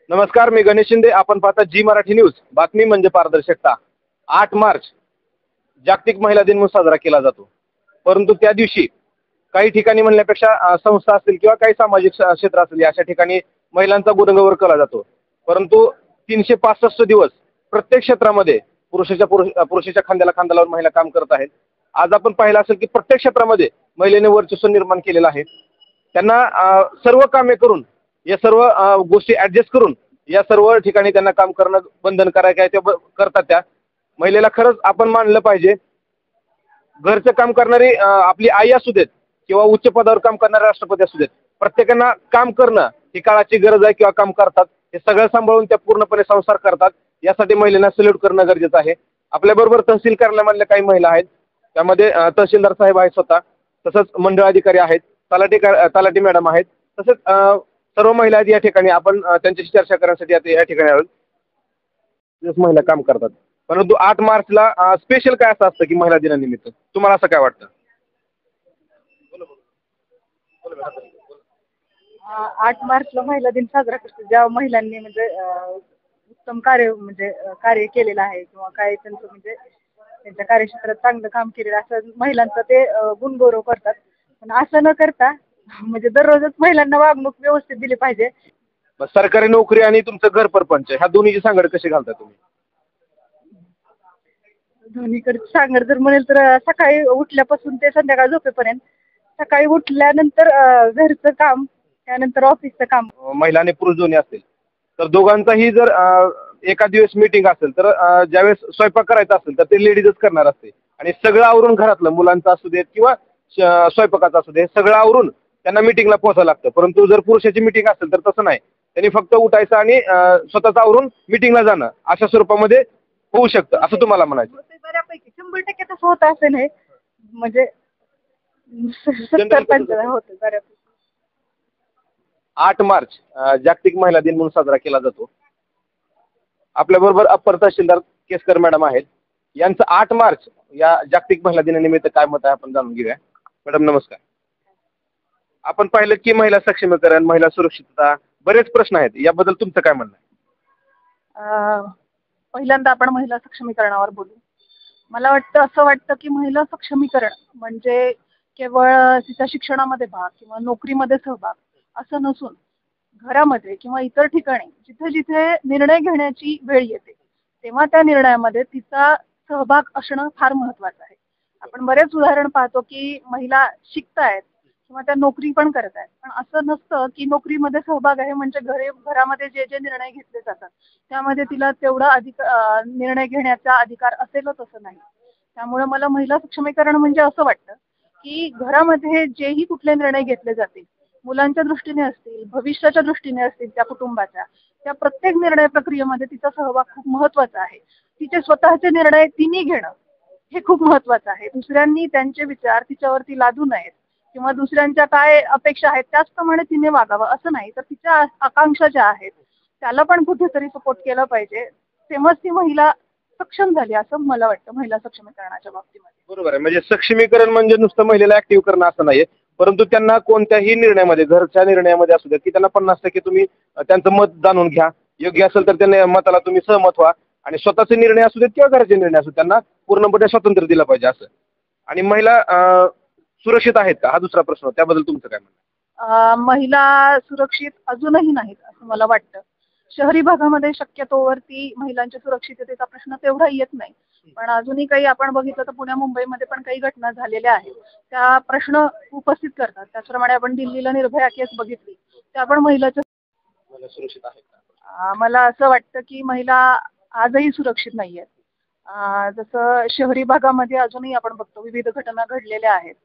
नमस्कार, मी गणेश शिंदे. आपण पाहता जी मराठी न्यूज. बातमी म्हणजे पारदर्शकता. 8 मार्च जागतिक महिला दिन म्हणून साजरा केला जातो. परंतु त्या दिवशी काही ठिकाणी म्हणण्यापेक्षा संस्था असतील किंवा काही सामाजिक क्षेत्र असेल अशा ठिकाणी महिलांचा गुणगौरव केला जातो. परंतु 365 दिवस प्रत्येक क्षेत्रामध्ये पुरुषाच्या खांद्याला खांदा लावून महिला काम करत आहेत. आज आपण पाहिलं असेल की प्रत्येक क्षेत्रामध्ये महिलेने वर्चस्व निर्माण केलेलं आहे. त्यांना सर्व कामे करून या सर्व गोष्टी ऍडजस्ट करून या सर्व ठिकाणी त्यांना काम करणं बंधनकारक आहे. ते करतात. त्या महिलेला खरंच आपण मानलं पाहिजे. घरचं काम करणारी आपली आई असू देत किंवा उच्च पदावर काम करणारे राष्ट्रपती असू देत, प्रत्येकांना काम करणं ही काळाची गरज आहे किंवा काम करतात. हे सगळं सांभाळून त्या पूर्णपणे संसार करतात. यासाठी महिलांना सल्यूट करणं गरजेचं आहे. आपल्याबरोबर तहसील कार्यालयामधल्या काही महिला आहेत. त्यामध्ये तहसीलदार साहेब आहेत स्वतः, तसंच मंडळ अधिकारी आहेत, तलाठी मॅडम आहेत, तसंच सर्व महिला आहेत या ठिकाणी. आपण त्यांच्याशी चर्चा करण्यासाठी या ठिकाणी आहोत. महिला काम करतात. परंतु 8 मार्चला स्पेशल काय असं असतं की महिला दिनानिमित्त तुम्हाला असं काय वाटतं? 8 मार्चला महिला दिन साजरा करतो, ज्या महिलांनी म्हणजे उत्तम कार्य म्हणजे कार्य केलेलं आहे किंवा काय त्यांचं म्हणजे त्यांच्या कार्यक्षेत्रात चांगलं काम केलेलं असं महिलांचा ते गुणगौरव करतात. पण असं न करता म्हणजे दररोजच महिलांना वागणूक व्यवस्थित दिली पाहिजे. सरकारी नोकरी आणि तुमचं घर परपंच ह्या दोन्हीची सांगड कशी घालता तुम्ही? दोन्हीकडे सांगड जर म्हणेल तर सकाळी उठल्यापासून ते संध्याकाळी झोपेपर्यंत, सकाळी उठल्यानंतर घरचं काम, त्यानंतर ऑफिसचं काम. महिला आणि पुरुष दोन्ही असतील तर दोघांचाही जर एका दिवस मीटिंग असेल तर ज्यावेळेस स्वयंपाक करायचा असेल तर ते लेडीजच करणार असते. आणि सगळं आवरून घरातलं मुलांचं असू देत किंवा स्वयंपाकाचं असू दे सगळं आवरून त्यांना मिटिंगला पोहोचावं लागतं. परंतु जर पुरुषाची मिटिंग असेल तर तसं नाही. त्यांनी फक्त उठायचं आणि स्वतःच आवरून मिटिंगला जाणं अशा स्वरूपामध्ये होऊ शकतं असं तुम्हाला म्हणायचं? बऱ्यापैकी 100% तसं होतं असं नाही, म्हणजे 70% होतं बऱ्यापैकी. 8 मार्च जागतिक महिला दिन म्हणून साजरा केला जातो. आपल्याबरोबर अप्पर तहसीलदार केसकर मॅडम आहेत. यांचं 8 मार्च या जागतिक महिला दिनानिमित्त काय मत आहे आपण जाणून घेऊया. मॅडम नमस्कार. आपण पाहिलं की महिला सक्षमीकरण, महिला सुरक्षितता बरेच प्रश्न आहेत. याबद्दल तुमचं काय म्हणणं आहे? पहिल्यांदा आपण महिला सक्षमीकरणावर बोलू. मला असं वाटतं की महिला सक्षमीकरण म्हणजे केवळ तिच्या शिक्षणामध्ये भाग किंवा नोकरीमध्ये सहभाग असं नसून घरामध्ये किंवा इतर ठिकाणी जिथे जिथे निर्णय घेण्याची वेळ येते तेव्हा त्या निर्णयामध्ये तिचा सहभाग असणं फार महत्वाचं आहे. आपण बरेच उदाहरण पाहतो की महिला शिकतायत किंवा त्या नोकरी पण करत आहेत, पण असं नसतं की नोकरीमध्ये सहभाग आहे म्हणजे घरामध्ये जे जे निर्णय घेतले जातात त्यामध्ये तिला तेवढा निर्णय घेण्याचा अधिकार असेलच असं नाही. त्यामुळे मला महिला सक्षमीकरण म्हणजे असं वाटतं की घरामध्ये जेही कुठले निर्णय घेतले जातील, मुलांच्या दृष्टीने असतील, भविष्याच्या दृष्टीने असतील, त्या कुटुंबाच्या, त्या प्रत्येक निर्णय प्रक्रियेमध्ये तिचा सहभाग खूप महत्वाचा आहे. तिचे स्वतःचे निर्णय तिने घेणं हे खूप महत्वाचं आहे. दुसऱ्यांनी त्यांचे विचार तिच्यावरती लादू नयेत किंवा दुसऱ्यांच्या काय अपेक्षा आहेत त्याचप्रमाणे तिने वागावं असं नाही, तर तिच्या आकांक्षा ज्या आहेत त्याला पण कुठेतरी सपोर्ट केला पाहिजे. तेव्हाच ती महिला सक्षम झाली असं मला वाटतं महिला सक्षमीकरणाच्या बाबतीमध्ये. बरोबर आहे. म्हणजे सक्षमीकरण म्हणजे नुसतं महिलेला ऍक्टिव्ह करणं असं नाहीये, परंतु त्यांना कोणत्याही निर्णयामध्ये, घरच्या निर्णयामध्ये असू द्या की त्यांना 50% तुम्ही त्यांचं मत जाणून घ्या. योग्य असेल तर त्यांना मताला तुम्ही सहमत व्हा आणि स्वतःचे निर्णय असू देत किंवा घरचे निर्णय असू त्यांना पूर्णपणे स्वातंत्र्य दिलं पाहिजे असं. आणि महिला सुरक्षित आहेत का हा दुसरा प्रश्न, त्याबद्दल तुमचं काय म्हणणं? महिला सुरक्षित अजूनही नाहीत असं मला वाटतं. शहरी भागामध्ये शक्यतोवरती महिलांच्या सुरक्षिततेचा प्रश्न तेवढा येत नाही, पण अजूनही काही आपण बघितलं तर पुण्या मुंबईमध्ये पण काही घटना झालेल्या आहेत त्या प्रश्न उपस्थित करतात. त्याचप्रमाणे आपण दिल्लीला निर्भया केस बघितली, त्या पण महिलाच्या सुरक्षित आहेत का? मला असं वाटतं की महिला आजही सुरक्षित नाहीयेत. जसं शहरी भागामध्ये अजूनही आपण बघतो विविध घटना घडलेल्या आहेत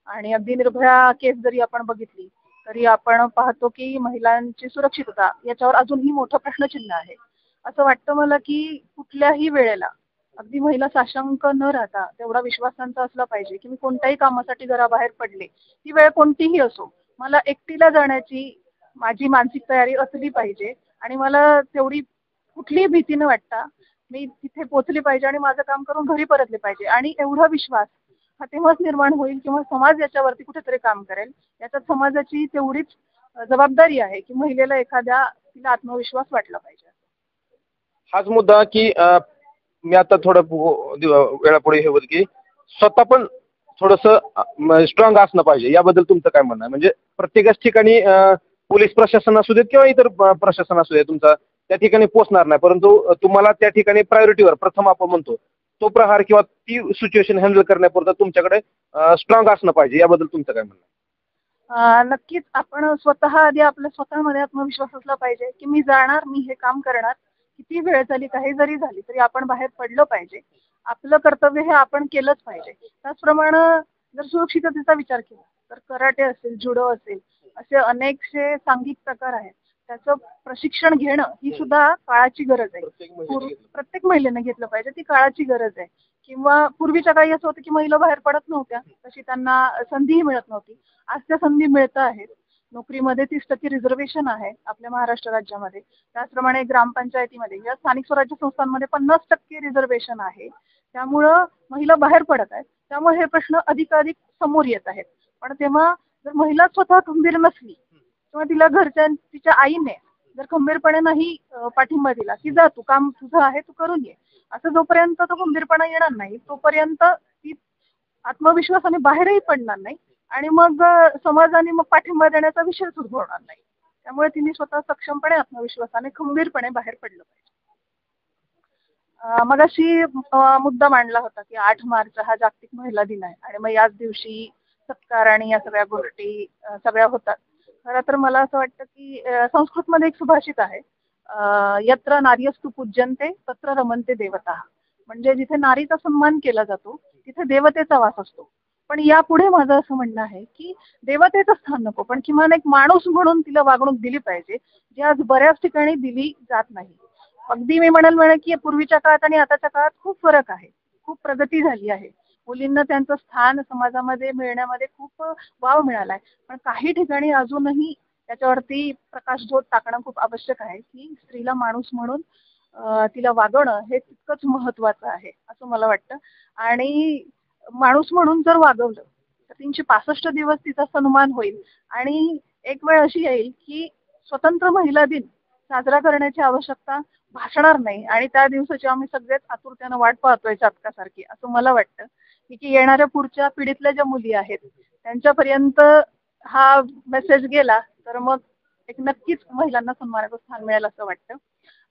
आणि अगदी निर्भया केस जरी आपण बघितली तरी आपण पाहतो की महिलांची सुरक्षितता याच्यावर अजूनही मोठं प्रश्नचिन्ह आहे. असं वाटतं मला की कुठल्याही वेळेला अगदी महिला साशंक न राहता तेवढा विश्वास त्यांचा असला पाहिजे की मी कोणत्याही कामासाठी घराबाहेर पडले, ती वेळ कोणतीही असो, मला एकटीला जाण्याची माझी मानसिक तयारी असली पाहिजे आणि मला तेवढी कुठलीही भीती न वाटता मी तिथे पोहोचली पाहिजे आणि माझं काम करून घरी परतले पाहिजे. आणि एवढा विश्वास हा तेव्हाच निर्माण होईल किंवा समाज याच्यावरती कुठेतरी काम करेल, याच्यात समाजाची तेवढीच जबाबदारी आहे की महिलेला तिला आत्मविश्वास वाटला पाहिजे. हाच मुद्दा की मी आता थोडं वेळापुढे हे होत की स्वतः पण थोडंसं स्ट्रॉंग असणं पाहिजे, याबद्दल तुमचं काय म्हणणं आहे? म्हणजे प्रत्येकच ठिकाणी पोलीस प्रशासन असू देत किंवा इतर प्रशासन असू दे तुमचा त्या ठिकाणी पोहोचणार नाही, परंतु तुम्हाला त्या ठिकाणी प्रायोरिटीवर प्रथम आपण म्हणतो तो प्रहार किंवा ती सिच्युएशन हँडल करण्यापुरता तुमच्याकडे स्ट्रॉंग असणं पाहिजे, याबद्दल तुमचं काय म्हणणं आहे? नक्कीच आपण स्वतः आधी आपल्या स्वतःमध्ये आत्मविश्वास असला पाहिजे की मी जाणार, मी हे काम करणार, किती वेळ झाली, काही जरी झाली तरी आपण बाहेर पडलं पाहिजे. आपलं कर्तव्य हे आपण केलंच पाहिजे. त्याचप्रमाणे जर सुरक्षिततेचा विचार केला तर कराटे असेल, जुडो असेल, असे अनेकसे सांघिक प्रकार आहेत. त्याचं प्रशिक्षण घेणं ही सुद्धा काळाची गरज आहे. प्रत्येक महिलेने घेतलं पाहिजे, ती काळाची गरज आहे. किंवा पूर्वीच्या काळी असं होतं की महिला बाहेर पडत नव्हत्या, तशी त्यांना संधीही मिळत नव्हती. आज त्या संधी मिळत आहेत. नोकरीमध्ये 30% रिझर्वेशन आहे आपल्या महाराष्ट्र राज्यामध्ये. त्याचप्रमाणे ग्रामपंचायतीमध्ये या स्थानिक स्वराज्य संस्थांमध्ये 50% रिझर्वेशन आहे. त्यामुळं महिला बाहेर पडत आहेत. त्यामुळे हे प्रश्न अधिकाधिक समोर येत आहेत. पण तेव्हा जर महिला स्वतः खंबीर नसली किंवा तिला तिच्या आईने जर खंबीरपणे नाही पाठिंबा दिला की जा तू, काम तुझं आहे, तू करून ये, असं जोपर्यंत तो खंबीरपणा येणार नाही तोपर्यंत ती आत्मविश्वासाने बाहेरही पडणार नाही आणि मग समाजाने मग पाठिंबा देण्याचा विषयच उद्भवणार नाही. त्यामुळे तिने स्वतः सक्षमपणे, आत्मविश्वासाने, खंबीरपणे बाहेर पडलं पाहिजे. मगाशी मुद्दा मांडला होता की 8 मार्च हा जागतिक महिला दिन आहे आणि मग याच दिवशी सत्कार आणि या सगळ्या गोष्टी सगळ्या होतात. खरं तर मला असं वाटतं की संस्कृतमध्ये एक सुभाषित आहे, यत्र नार्यस्तु पूज्यन्ते तत्र रमन्ते देवताः. म्हणजे जिथे नारीचा सन्मान केला जातो तिथे देवतेचा वास असतो. पण यापुढे माझं असं म्हणणं आहे की देवतेचं स्थान नको, पण किमान एक माणूस म्हणून तिला वागणूक दिली पाहिजे, जी आज बऱ्याच ठिकाणी दिली जात नाही. अगदी मी म्हणाल की पूर्वीच्या काळात आणि आताच्या काळात खूप फरक आहे, खूप प्रगती झाली आहे. मुलींना त्यांचं स्थान समाजामध्ये मिळण्यामध्ये खूप वाव मिळालाय. पण काही ठिकाणी अजूनही त्याच्यावरती प्रकाशझोत टाकणं खूप आवश्यक आहे की स्त्रीला माणूस म्हणून तिला वागवणं हे तितकंच महत्वाचं आहे असं मला वाटतं. आणि माणूस म्हणून जर वागवलं तर 365 दिवस तिचा सन्मान होईल. आणि एक वेळ अशी येईल की स्वतंत्र महिला दिन साजरा करण्याची आवश्यकता भासणार नाही आणि त्या दिवसाची आम्ही सगळेच आतुरतेनं वाट पाहतोय चातकासारखी, असं मला वाटतं. की येणाऱ्या पुढच्या पिढीतल्या ज्या मुली आहेत त्यांच्यापर्यंत हा मेसेज गेला तर मग एक नक्कीच महिलांना सन्मानाचं स्थान मिळेल असं वाटतं.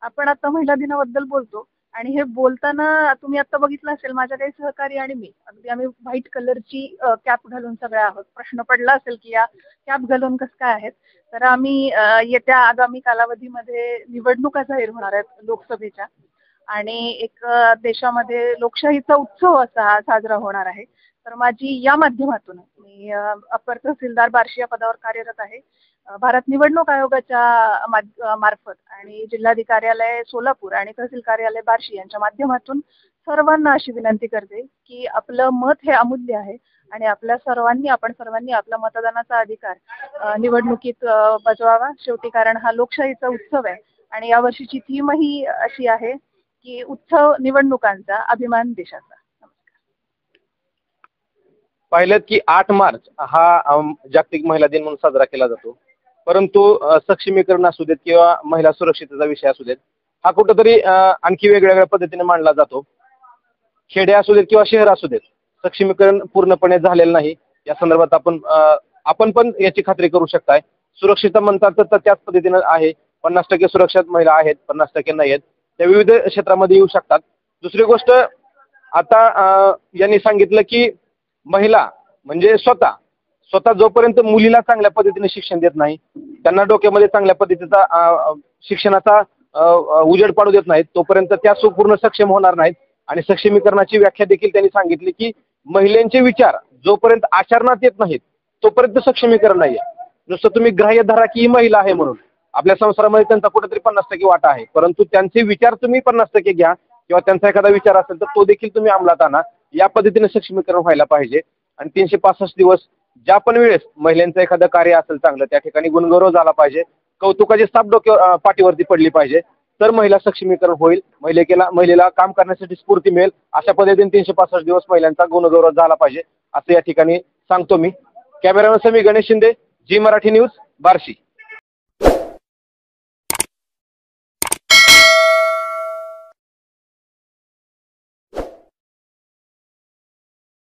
आपण आता महिला दिनाबद्दल बोलतो आणि हे बोलताना तुम्ही आता बघितलं असेल माझ्या काही सहकारी आणि मी अगदी आम्ही व्हाईट कलरची कॅप घालून सगळ्या आहोत. प्रश्न पडला असेल की या कॅप घालून कसं काय आहेत, तर आम्ही येत्या आगामी कालावधीमध्ये निवडणुका जाहीर होणार आहेत लोकसभेच्या आणि एक देशामध्ये लोकशाहीचा उत्सव असा हा साजरा होणार आहे. तर माझी या माध्यमातून, मी अपर तहसीलदार बार्शी या पदावर कार्यरत आहे, भारत निवडणूक आयोगाच्या मार्फत आणि जिल्हाधिकार्यालय सोलापूर आणि तहसील कार्यालय बार्शी यांच्या माध्यमातून सर्वांना अशी विनंती करते की आपलं मत हे अमूल्य आहे आणि आपण सर्वांनी आपला मतदानाचा अधिकार निवडणुकीत बजवावा. शेवटी कारण हा लोकशाहीचा उत्सव आहे आणि यावर्षीची थीमही अशी आहे की उत्सव निवडणुकांचा, अभिमान देशाचा. पाहिलं की 8 मार्च हा जागतिक महिला दिन म्हणून साजरा केला जातो, परंतु सक्षमीकरण असू देत किंवा महिला सुरक्षिततेचा विषय असू देत हा कुठंतरी आणखी वेगवेगळ्या पद्धतीने मांडला जातो. खेडे असू देत किंवा शहर असू देत, सक्षमीकरण पूर्णपणे झालेलं नाही. या संदर्भात आपण पण याची खात्री करू शकताय. सुरक्षितता म्हणतात तर त्याच पद्धतीनं आहे. 50% सुरक्षित महिला आहेत, 50% नाही आहेत. त्या विविध क्षेत्रामध्ये येऊ शकतात. दुसरी गोष्ट, आता यांनी सांगितलं की महिला म्हणजे स्वतः जोपर्यंत मुलीला चांगल्या पद्धतीने शिक्षण देत नाही, त्यांना डोक्यामध्ये चांगल्या पद्धतीचा शिक्षणाचा उजेड पाडू देत नाहीत, तोपर्यंत त्या पूर्ण सक्षम होणार नाहीत. आणि सक्षमीकरणाची व्याख्या देखील त्यांनी सांगितली की महिलांचे विचार जोपर्यंत आचरणात येत नाहीत तोपर्यंत सक्षमीकरण नाहीये. नुसतं तुम्ही ग्राह्य धरा की ही महिला आहे म्हणून, आपल्या संसारामध्ये त्यांचा कुठेतरी 50% वाटा आहे, परंतु त्यांचे विचार तुम्ही 50% घ्या किंवा त्यांचा एखादा विचार असेल तर तो देखील तुम्ही अंमलात आणा. या पद्धतीने सक्षमीकरण व्हायला पाहिजे. आणि 365 दिवस ज्या पण वेळेस महिलांचं एखादं कार्य असेल चांगलं, त्या ठिकाणी गुणगौरव झाला पाहिजे, कौतुकाची साप पाठीवरती पडली पाहिजे, तर महिला सक्षमीकरण होईल. महिलेला काम करण्यासाठी स्फूर्ती मिळेल. अशा पद्धतीने 365 दिवस महिलांचा गुणगौरव झाला पाहिजे असं या ठिकाणी सांगतो मी. कॅमेरामॅन समी गणेश शिंदे, जी मराठी न्यूज, बार्शी.